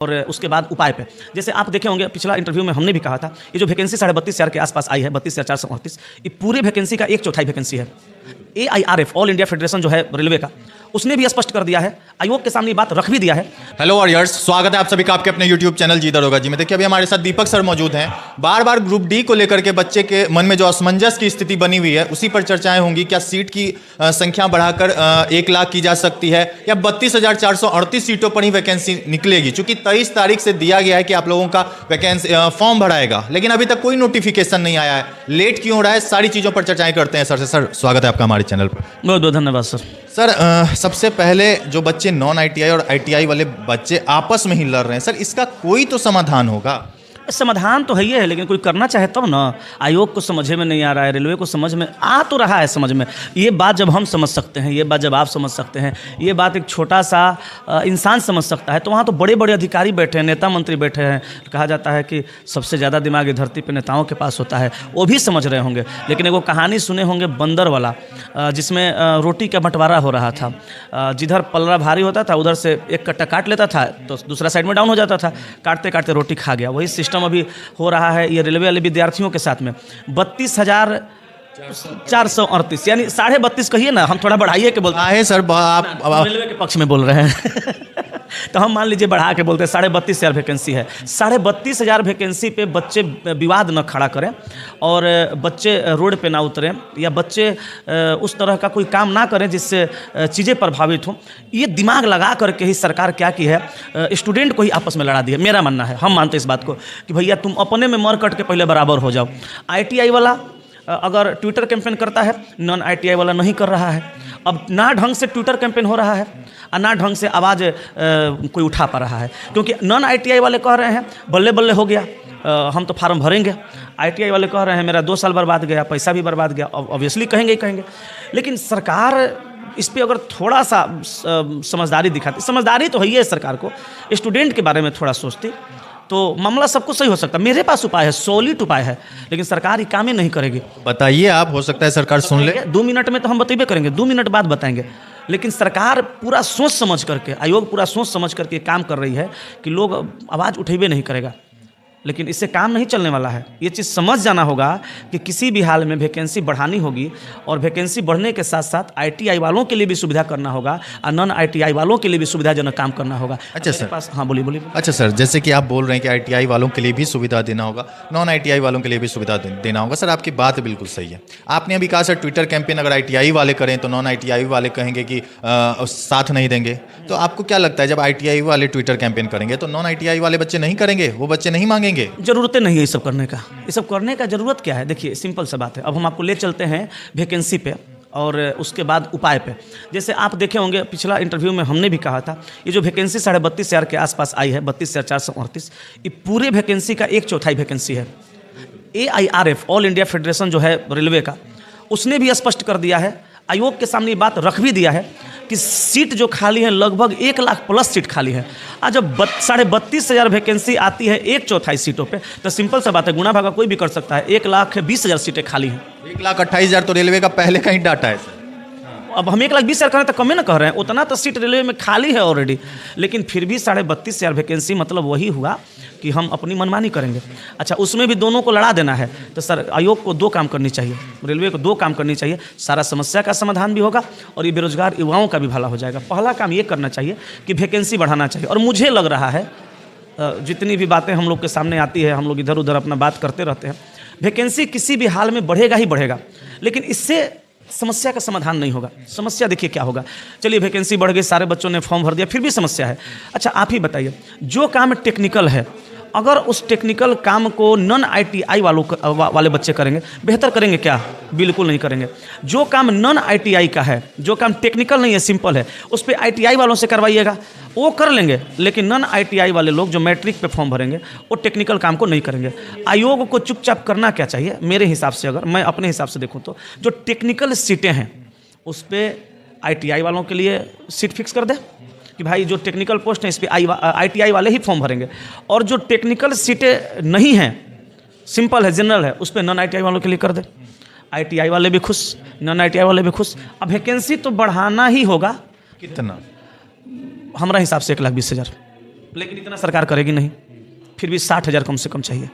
और उसके बाद उपाय पे। जैसे आप देखे होंगे पिछला इंटरव्यू में हमने भी कहा था, ये जो वैकेंसी 32,500 के आसपास आई है, 32,438, ये पूरी वैकेंसी का 1/4 वैकेंसी है। AIRF ऑल इंडिया फेडरेशन जो है रेलवे का, उसने भी स्पष्ट कर दिया है, आयोग के सामने बात रख भी दिया है। हेलो वॉरियर्स, स्वागत है आप सभी का आपके अपने YouTube चैनल जी दरोगा जी में। देखिए अभी हमारे साथ दीपक सर मौजूद हैं। बार बार ग्रुप डी को लेकर के बच्चे के मन में जो असमंजस की स्थिति बनी हुई है उसी पर चर्चाएं होंगी। क्या सीट की संख्या बढ़ाकर 1 लाख की जा सकती है या 32,438 सीटों पर ही वैकेंसी निकलेगी? चूंकि 23 तारीख से दिया गया है कि आप लोगों का वैकेंसी फॉर्म भराएगा, लेकिन अभी तक कोई नोटिफिकेशन नहीं आया है। लेट क्यों हो रहा है, सारी चीज़ों पर चर्चाएं करते हैं सर से। सर स्वागत है आपका हमारे चैनल पर। बहुत बहुत धन्यवाद सर। सर सबसे पहले जो बच्चे नॉन ITI और ITI वाले बच्चे आपस में ही लड़ रहे हैं, सर इसका कोई तो समाधान होगा। समाधान तो है ही है, लेकिन कोई करना चाहे तब ना। आयोग को समझ में नहीं आ रहा है, रेलवे को समझ में आ तो रहा है समझ में। ये बात जब हम समझ सकते हैं, ये बात जब आप समझ सकते हैं, ये बात एक छोटा सा इंसान समझ सकता है, तो वहाँ तो बड़े बड़े अधिकारी बैठे हैं, नेता मंत्री बैठे हैं। कहा जाता है कि सबसे ज़्यादा दिमाग ये धरती पर नेताओं के पास होता है, वो भी समझ रहे होंगे। लेकिन एक वो कहानी सुने होंगे बंदर वाला, जिसमें रोटी का बंटवारा हो रहा था। जिधर पलरा भारी होता था उधर से एक कट्टा काट लेता था तो दूसरा साइड में डाउन हो जाता था, काटते काटते रोटी खा गया। वही सिस्टम अभी हो रहा है ये रेलवे वाले विद्यार्थियों के साथ में। 32,438 यानी 32.5 कहिए ना, हम थोड़ा बढ़ाइए के बोलते हैं सर आप रेलवे के पक्ष में बोल रहे हैं तो हम मान लीजिए बढ़ा के बोलते हैं 32,500 वैकेंसी है। 32,500 वैकेंसी पे बच्चे विवाद न खड़ा करें और बच्चे रोड पे ना उतरें या बच्चे उस तरह का कोई काम ना करें जिससे चीज़ें प्रभावित हों। ये दिमाग लगा करके ही सरकार क्या की है, स्टूडेंट को ही आपस में लड़ा दिया। मेरा मानना है, हम मानते हैं इस बात को कि भैया तुम अपने में मर कट के पहले बराबर हो जाओ। ITI वाला अगर ट्विटर कैंपेन करता है, नॉन ITI वाला नहीं कर रहा है। अब ना ढंग से ट्विटर कैंपेन हो रहा है और ना ढंग से आवाज़ कोई उठा पा रहा है, क्योंकि नॉन ITI वाले कह रहे हैं बल्ले बल्ले हो गया, हम तो फार्म भरेंगे। ITI वाले कह रहे हैं मेरा 2 साल बर्बाद गया, पैसा भी बर्बाद गया। ऑब्वियसली कहेंगे ही कहेंगे। लेकिन सरकार इस पे अगर थोड़ा सा समझदारी दिखाती, समझदारी तो है ही है सरकार को, स्टूडेंट के बारे में थोड़ा सोचती तो मामला सबको सही हो सकता है। मेरे पास उपाय है, सॉलिड उपाय है, लेकिन सरकार ये काम ही नहीं करेगी। बताइए आप, हो सकता है सरकार सुन ले। 2 मिनट में तो हम बतेबे करेंगे, 2 मिनट बाद बताएंगे। लेकिन सरकार पूरा सोच समझ करके, आयोग पूरा सोच समझ करके काम कर रही है कि लोग आवाज़ उठेबे नहीं करेगा, लेकिन इससे काम नहीं चलने वाला है। ये चीज़ समझ जाना होगा कि किसी भी हाल में वैकेंसी बढ़ानी होगी और वैकेंसी बढ़ने के साथ साथ ITI वालों के लिए भी सुविधा करना होगा और नॉन ITI वालों के लिए भी सुविधाजनक काम करना होगा। अच्छा सर, पास हाँ बोलिए। अच्छा सर, जैसे कि आप बोल रहे हैं कि ITI वालों के लिए भी सुविधा देना होगा, नॉन ITI वालों के लिए भी सुविधा देना होगा। सर आपकी बात बिल्कुल सही है। आपने अभी कहा सर ट्विटर कैंपेन अगर ITI वाले करें तो नॉन ITI वाले कहेंगे कि साथ नहीं देंगे। तो आपको क्या लगता है जब ITI वाले ट्विटर कैंपेन करेंगे तो नॉन ITI वाले बच्चे नहीं करेंगे, वो बच्चे नहीं मांगेंगे? जरूरतें नहीं है ये सब करने का। ये सब करने का जरूरत क्या है? देखिए सिंपल सा बात है। अब हम आपको ले चलते हैं वैकेंसी पे और उसके बाद उपाय पे। जैसे आप देखे होंगे पिछला इंटरव्यू में हमने भी कहा था, ये जो वैकेंसी 32,500 के आसपास आई है, 32,438, ये पूरे वैकेंसी का 1/4 वैकेंसी है। AIRF ऑल इंडिया फेडरेशन जो है रेलवे का, उसने भी स्पष्ट कर दिया है, आयोग के सामने बात रख भी दिया है कि सीट जो खाली है लगभग 1 लाख प्लस सीट खाली है। आज जब 32,500 वैकेंसी आती है 1/4 सीटों पे, तो सिंपल सा बात है, गुना भागा कोई भी कर सकता है। 1,20,000 सीटें खाली हैं। 1,28,000 तो रेलवे का पहले का ही डाटा है सर। अब हम 1,20,000 करें तो कम ही ना कह रहे हैं, उतना तो सीट रेलवे में खाली है ऑलरेडी। लेकिन फिर भी 32,500 वैकेंसी मतलब वही हुआ कि हम अपनी मनमानी करेंगे। अच्छा, उसमें भी दोनों को लड़ा देना है तो सर आयोग को 2 काम करनी चाहिए, रेलवे को 2 काम करनी चाहिए। सारा समस्या का समाधान भी होगा और ये बेरोजगार युवाओं का भी भला हो जाएगा। पहला काम ये करना चाहिए कि वैकेंसी बढ़ाना चाहिए। और मुझे लग रहा है जितनी भी बातें हम लोग के सामने आती है, हम लोग इधर उधर अपना बात करते रहते हैं, वैकेंसी किसी भी हाल में बढ़ेगा ही बढ़ेगा, लेकिन इससे समस्या का समाधान नहीं होगा। समस्या देखिए क्या होगा। चलिए वैकेंसी बढ़ गई, सारे बच्चों ने फॉर्म भर दिया, फिर भी समस्या है। अच्छा आप ही बताइए, जो काम टेक्निकल है, अगर उस टेक्निकल काम को नॉन ITI वाले बच्चे करेंगे, बेहतर करेंगे क्या? बिल्कुल नहीं करेंगे। जो काम नॉन ITI का है, जो काम टेक्निकल नहीं है, सिंपल है, उस पर ITI वालों से करवाइएगा, वो कर लेंगे। लेकिन नॉन ITI वाले लोग जो मैट्रिक पे फॉर्म भरेंगे वो टेक्निकल काम को नहीं करेंगे। आयोग को चुपचाप करना क्या चाहिए मेरे हिसाब से, अगर मैं अपने हिसाब से देखूँ तो जो टेक्निकल सीटें हैं उस पर ITI वालों के लिए सीट फिक्स कर दे कि भाई जो टेक्निकल पोस्ट है इस पर ITI वाले ही फॉर्म भरेंगे, और जो टेक्निकल सीटें नहीं हैं, सिंपल है, जनरल है, उस पर नॉन ITI वालों के लिए कर दे। ITI वाले भी खुश, नॉन ITI वाले भी खुश। अब वैकेंसी तो बढ़ाना ही होगा। कितना? हमारा हिसाब से 1,20,000। लेकिन इतना सरकार करेगी नहीं, फिर भी 60,000 कम से कम चाहिए।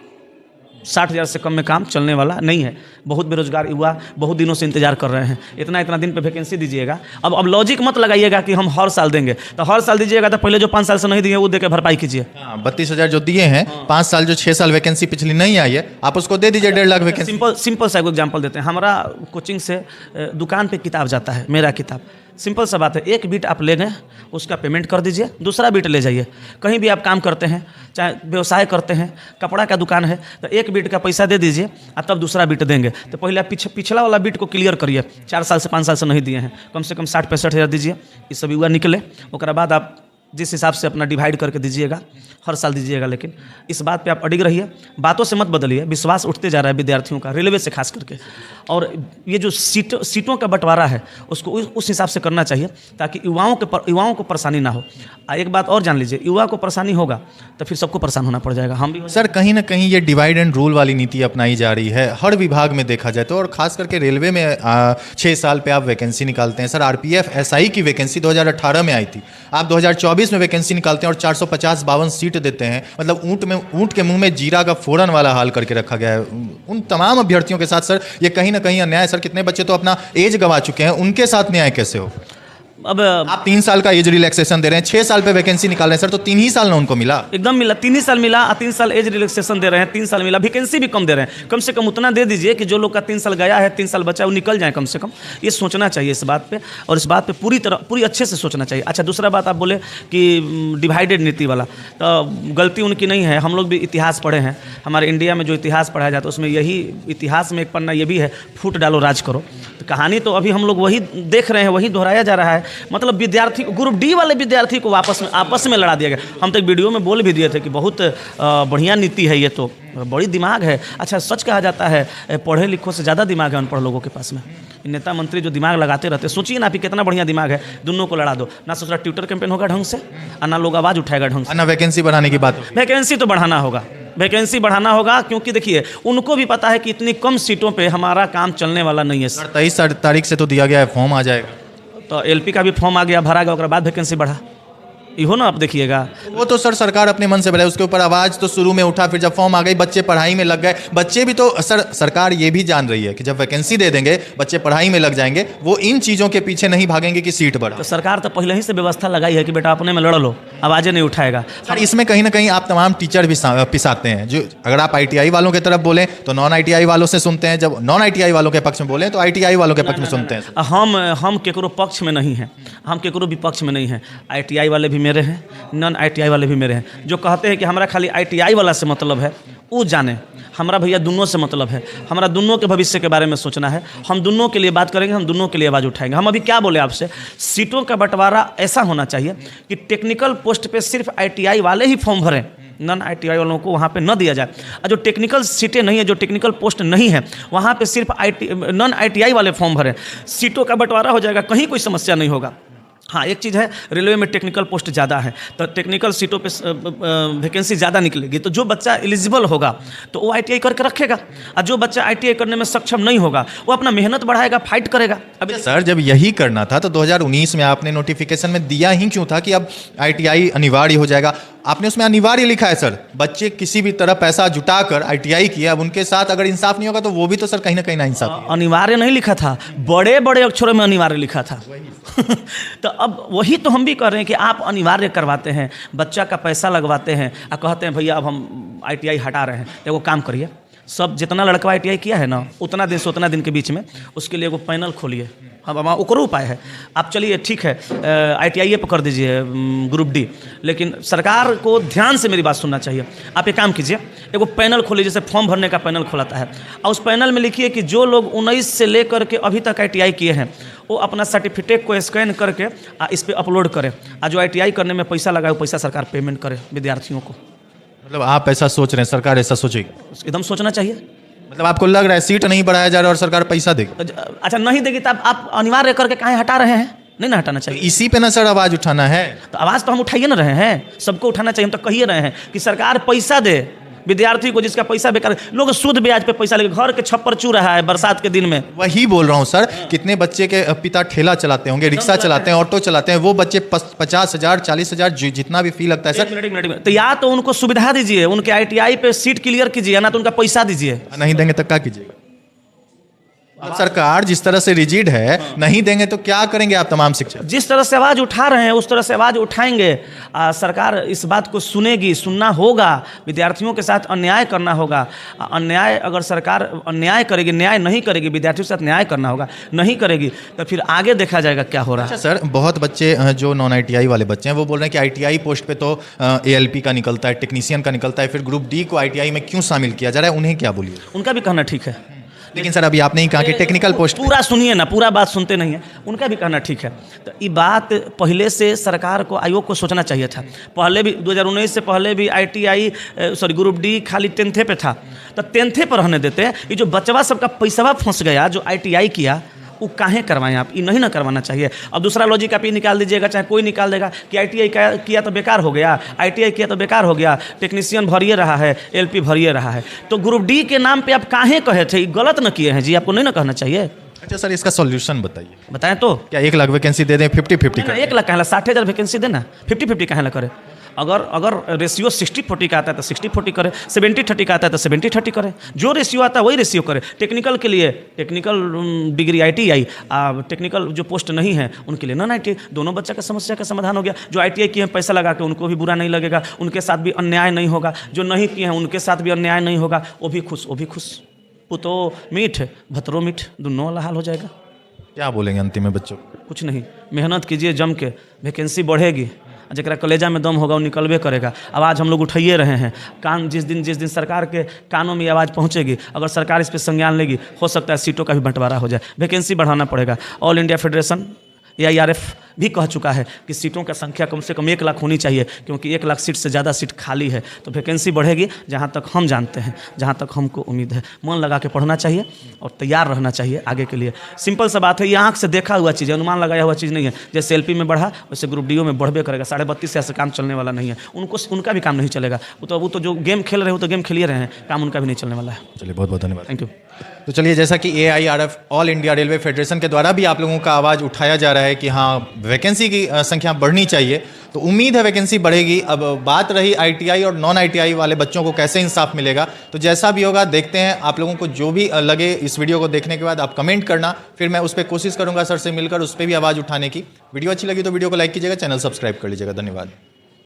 60,000 से कम में काम चलने वाला नहीं है। बहुत बेरोजगार युवा बहुत दिनों से इंतजार कर रहे हैं, इतना दिन पे वैकेंसी दीजिएगा। अब लॉजिक मत लगाइएगा कि हम हर साल देंगे, तो हर साल दीजिएगा तो पहले जो 5 साल से नहीं दिए वो दे के भरपाई कीजिए। 32,000 जो दिए हैं, 5 साल जो 6 साल वैकेंसी पिछली नहीं आई है, आप उसको दे दीजिए 1.5 लाख वैकेंसी। सिंपल सा एग्जाम्पल देते हैं। हमारा कोचिंग से दुकान पे किताब जाता है, मेरा किताब, सिंपल सा बात है, एक बिट आप ले गए उसका पेमेंट कर दीजिए, दूसरा बिट ले जाइए। कहीं भी आप काम करते हैं, चाहे व्यवसाय करते हैं, कपड़ा का दुकान है, तो एक बिट का पैसा दे दीजिए और तब दूसरा बिट देंगे। तो पहले आप पिछला वाला बिट को क्लियर करिए, 4 साल से 5 साल से नहीं दिए हैं, कम से कम 60-65,000 दीजिए। ये सब युवा निकले, उसके बाद आप जिस हिसाब से अपना डिवाइड करके दीजिएगा, हर साल दीजिएगा। लेकिन इस बात पे आप अडिग रहिए, बातों से मत बदलिए। विश्वास उठते जा रहा है विद्यार्थियों का, रेलवे से खास करके। और ये जो सीटों का बंटवारा है उसको उस हिसाब से करना चाहिए ताकि युवाओं को परेशानी ना हो। एक बात और जान लीजिए, युवा को परेशानी होगा तो फिर सबको परेशान होना पड़ जाएगा, हम भी। सर कहीं ना कहीं ये डिवाइड एंड रूल वाली नीति अपनाई जा रही है हर विभाग में देखा जाए तो, और खास करके रेलवे में 6 साल पे आप वैकेंसी निकालते हैं। सर आरपीएफ एसआई की वैकेंसी 2018 में आई थी, आप 2024 में वैकेंसी निकालते हैं और 450-52 सीट देते हैं। मतलब ऊंट के मुंह में जीरा का फोड़न वाला हाल करके रखा गया है उन तमाम अभ्यर्थियों के साथ। सर ये कहीं ना कहीं अन्याय। सर कितने बच्चे तो अपना एज गंवा चुके हैं, उनके साथ न्याय कैसे हो? अब आप 3 साल का एज रिलैक्सेशन दे रहे हैं, 6 साल पे वैकेंसी निकाल रहे हैं सर, तो 3 ही साल ना उनको मिला? एकदम मिला, 3 ही साल मिला। 3 साल एज रिलैक्सेशन दे रहे हैं, 3 साल मिला, वैकेंसी भी कम दे रहे हैं। कम से कम उतना दे दीजिए कि जो लोग का 3 साल गया है, 3 साल बचा है, वो निकल जाए कम से कम। ये सोचना चाहिए इस बात पे, और इस बात पे पूरी अच्छे से सोचना चाहिए। अच्छा, दूसरा बात आप बोले कि डिवाइडेड नीति वाला, तो गलती उनकी नहीं है। हम लोग भी इतिहास पढ़े हैं, हमारे इंडिया में जो इतिहास पढ़ाया जाता है उसमें यही इतिहास में एक पन्ना ये भी है, फूट डालो राज करो। तो कहानी तो अभी हम लोग वही देख रहे हैं, वही दोहराया जा रहा है। मतलब विद्यार्थी, ग्रुप डी वाले विद्यार्थी को आपस में लड़ा दिया गया। हम तो एक वीडियो में बोल भी दिए थे कि बहुत बढ़िया नीति है, ये तो बड़ी दिमाग है। अच्छा, सच कहा जाता है पढ़े लिखों से ज़्यादा दिमाग है अनपढ़ लोगों के पास में। नेता मंत्री जो दिमाग लगाते रहते, सोचिए ना आप कितना बढ़िया दिमाग है, दोनों को लड़ा दो ना। सोच ट्विटर कैंपेन होगा ढंग से, और ना लोग आवाज़ उठाएगा ढंग से, ना वैकेंसी बढ़ाने की बात। वैकेंसी तो बढ़ाना होगा, वैकेंसी बढ़ाना होगा, क्योंकि देखिए उनको भी पता है कि इतनी कम सीटों पे हमारा काम चलने वाला नहीं है। 23 तारीख से तो दिया गया है, फॉर्म आ जाएगा, तो एलपी का भी फॉर्म आ गया, भरा गया, उसके बाद वैकेंसी बढ़ा। इहो ना आप देखिएगा। वो तो सर सरकार अपने मन से बढ़ाई, उसके ऊपर आवाज़ तो शुरू में उठा, फिर जब फॉर्म आ गई बच्चे पढ़ाई में लग गए। बच्चे भी तो सर, सरकार ये भी जान रही है कि जब वैकेंसी दे देंगे बच्चे पढ़ाई में लग जाएंगे, वो इन चीज़ों के पीछे नहीं भागेंगे कि सीट बढ़ा। तो सरकार तो पहले ही से व्यवस्था लगाई है कि बेटा अपने में लड़ लो, आवाज़ें नहीं उठाएगा। सर इसमें कहीं ना कहीं आप तमाम टीचर भी पिसाते हैं। जो अगर आप ITI वालों की तरफ बोलें तो नॉन ITI वालों से सुनते हैं, जब नॉन ITI वालों के पक्ष में बोलें तो ITI वालों के पक्ष में सुनते हैं। हम केकरो पक्ष में नहीं हैं, हम केकरो विपक्ष में नहीं हैं। ITI वाले भी मेरे हैं, नॉन ITI वाले भी मेरे हैं। जो कहते हैं कि हमारा खाली ITI वाला से मतलब है, वो जाने, हमारा भैया दोनों से मतलब है। हमारा दोनों के भविष्य के बारे में सोचना है, हम दोनों के लिए बात करेंगे, हम दोनों के लिए आवाज़ उठाएंगे। हम अभी क्या बोले आपसे, सीटों का बंटवारा ऐसा होना चाहिए कि टेक्निकल पोस्ट पे सिर्फ ITI वाले ही फॉर्म भरें, नॉन ITI वालों को वहाँ पे न दिया जाए। और जो टेक्निकल सीटें नहीं है, जो टेक्निकल पोस्ट नहीं है, वहाँ पे सिर्फ नॉन ITI वाले फॉर्म भरें। सीटों का बंटवारा हो जाएगा, कहीं कोई समस्या नहीं होगा। हाँ, एक चीज़ है, रेलवे में टेक्निकल पोस्ट ज़्यादा है, तो टेक्निकल सीटों पे वैकेंसी ज़्यादा निकलेगी। तो जो बच्चा एलिजिबल होगा तो वो ITI करके रखेगा, और जो बच्चा ITI करने में सक्षम नहीं होगा वो अपना मेहनत बढ़ाएगा, फाइट करेगा। अब सर जब यही करना था तो 2019 में आपने नोटिफिकेशन में दिया ही क्यों था कि अब ITI अनिवार्य हो जाएगा? आपने उसमें अनिवार्य लिखा है सर। बच्चे किसी भी तरह पैसा जुटाकर ITI किया, अब उनके साथ अगर इंसाफ नहीं होगा तो वो भी तो सर कहीं ना कहीं नाइंसाफ। अनिवार्य नहीं लिखा था, बड़े बड़े अक्षरों में अनिवार्य लिखा था। तो अब वही तो हम भी कर रहे हैं कि आप अनिवार्य करवाते हैं, बच्चा का पैसा लगवाते हैं और कहते हैं भैया अब हम ITI हटा रहे हैं। तो वो काम करिए, सब जितना लड़का ITI किया है ना, उतना दिन से उतना दिन के बीच में उसके लिए वो पैनल खोलिए। हम ओकरो उपाय है, आप चलिए ठीक है ITI पर कर दीजिए ग्रुप डी, लेकिन सरकार को ध्यान से मेरी बात सुनना चाहिए। आप एक काम कीजिए, एगो पैनल खोलिए, जैसे फॉर्म भरने का पैनल खोलाता है, और उस पैनल में लिखिए कि जो लोग 19 से लेकर के अभी तक ITI किए हैं वो अपना सर्टिफिकेट को स्कैन करके इस पर अपलोड करें, और जो ITI करने में पैसा लगाए वो पैसा सरकार पेमेंट करे विद्यार्थियों को। मतलब आप ऐसा सोच रहे हैं, सरकार ऐसा सोचेगी? एकदम सोचना चाहिए। मतलब आपको लग रहा है सीट नहीं बढ़ाया जा रहा और सरकार पैसा देगी? अच्छा, नहीं देगी तो आप अनिवार्य करके काहे हटा रहे हैं? नहीं ना हटाना चाहिए। इसी पे ना सर आवाज़ उठाना है। तो आवाज़ तो हम उठाइए ना रहे हैं, सबको उठाना चाहिए। हम तो कहिए रहे हैं कि सरकार पैसा दे, विद्यार्थी को जिसका पैसा बेकार, लोग शुद्ध ब्याज पे पैसा लेके घर के छप्पर चू रहा है बरसात के दिन में। वही बोल रहा हूँ सर, कितने बच्चे के पिता ठेला चलाते होंगे, रिक्शा चलाते हैं, ऑटो चलाते हैं, वो बच्चे 50,000 40,000 जितना भी फी लगता है सर। एक मिनट तो या तो उनको सुविधा दीजिए, उनके ITI पे सीट क्लियर कीजिए, ना तो उनका पैसा दीजिए। नहीं देंगे तो क्या कीजिएगा? अब सरकार जिस तरह से रिजिड है, नहीं देंगे तो क्या करेंगे आप तमाम शिक्षक? जिस तरह से आवाज़ उठा रहे हैं उस तरह से आवाज़ उठाएंगे। सरकार इस बात को सुनेगी, सुनना होगा, विद्यार्थियों के साथ अन्याय करना होगा। अन्याय अगर सरकार अन्याय करेगी, न्याय नहीं करेगी, विद्यार्थियों के साथ न्याय करना होगा, नहीं करेगी तो फिर आगे देखा जाएगा क्या हो रहा है। अच्छा सर, बहुत बच्चे जो नॉन ITI वाले बच्चे हैं वो बोल रहे हैं कि ITI पोस्ट पे तो ALP का निकलता है, टेक्नीशियन का निकलता है, फिर ग्रुप D को ITI में क्यों शामिल किया जा रहा है, उन्हें क्या बोलिए? उनका भी कहना ठीक है, लेकिन सर अभी आपने ही कहा कि टेक्निकल पोस्ट। पूरा सुनिए ना, पूरा बात सुनते नहीं है। उनका भी कहना ठीक है। तो ये बात पहले से सरकार को, आयोग को सोचना चाहिए था। पहले भी 2019 से पहले भी ग्रुप D खाली 10th पे था, तो 10th पर रहने देते। ये जो बचवा सबका पैसा फंस गया, जो ITI किया, वो काहे करवाएं आप? ये नहीं ना करवाना चाहिए। अब दूसरा लॉजिक आप ये निकाल दीजिएगा, चाहे कोई निकाल देगा कि ITI किया तो बेकार हो गया, ITI किया तो बेकार हो गया, टेक्नीशियन भरिए रहा है, LP भरिए रहा है। तो ग्रुप D के नाम पे आप काहे कहे थे? गलत न किए हैं जी, आपको नहीं ना कहना चाहिए। अच्छा सर, इसका सॉल्यूशन बताइए। बताएं तो क्या 1 लाख वैकेंसी दे दें, 50-50 कर? 1 लाख कहें, 60,000 वैकेंसी देना, 50-50 कहें करे। अगर रेशियो 60-40 का आता है तो 60-40 करे, 70-30 का आता है तो 70-30 करे। जो रेशियो आता है वही रेशियो करे। टेक्निकल के लिए टेक्निकल डिग्री ITI, टेक्निकल जो पोस्ट नहीं है उनके लिए नॉन ITI। दोनों बच्चा का समस्या का समाधान हो गया। जो ITI किए हैं पैसा लगा के, उनको भी बुरा नहीं लगेगा, उनके साथ भी अन्याय नहीं होगा। जो नहीं किए हैं उनके साथ भी अन्याय नहीं होगा, वो भी खुश, वो भी खुश। पुतो मीठ भतरो मीठ, दोनों वाला हाल हो जाएगा। क्या बोलेंगे अंतिम में बच्चों? कुछ नहीं, मेहनत कीजिए जम के, वैकेंसी बढ़ेगी। जरा कलेजा में दम होगा वो निकलबे करेगा। आवाज़ हम लोग उठाइए रहे हैं। कान जिस दिन सरकार के कानों में आवाज़ पहुंचेगी, अगर सरकार इस पर संज्ञान लेगी, हो सकता है सीटों का भी बंटवारा हो जाए, वैकेंसी बढ़ाना पड़ेगा। ऑल इंडिया फेडरेशन AIRF भी कह चुका है कि सीटों का संख्या कम से कम 1 लाख होनी चाहिए, क्योंकि 1 लाख सीट से ज़्यादा सीट खाली है। तो वैकेंसी बढ़ेगी, जहाँ तक हम जानते हैं, जहाँ तक हमको उम्मीद है। मन लगा के पढ़ना चाहिए और तैयार रहना चाहिए आगे के लिए। सिंपल सा बात है, ये आँख से देखा हुआ चीज़ है, अनुमान लगाया हुआ चीज़ नहीं है। जैसे LP में बढ़ा वैसे ग्रुप D में बढ़बे करेगा। 32.5 से काम चलने वाला नहीं है। उनका भी काम नहीं चलेगा। वो तो जो गेम खेल रहे हो तो गेम खेलिए रहे हैं, काम उनका भी नहीं चलने वाला है। चलिए, बहुत बहुत धन्यवाद। Thank you. तो चलिए, जैसा कि AIRF all India railway federation के द्वारा भी आप लोगों का आवाज़ उठाया जा रहा है कि हाँ, वैकेंसी की संख्या बढ़नी चाहिए, तो उम्मीद है वैकेंसी बढ़ेगी। अब बात रही ITI और नॉन ITI वाले बच्चों को कैसे इंसाफ मिलेगा, तो जैसा भी होगा देखते हैं। आप लोगों को जो भी लगे इस वीडियो को देखने के बाद आप कमेंट करना, फिर मैं उस पर कोशिश करूँगा सर से मिलकर उस पर भी आवाज़ उठाने की। वीडियो अच्छी लगी तो वीडियो को लाइक कीजिएगा, चैनल सब्सक्राइब कर लीजिएगा। धन्यवाद।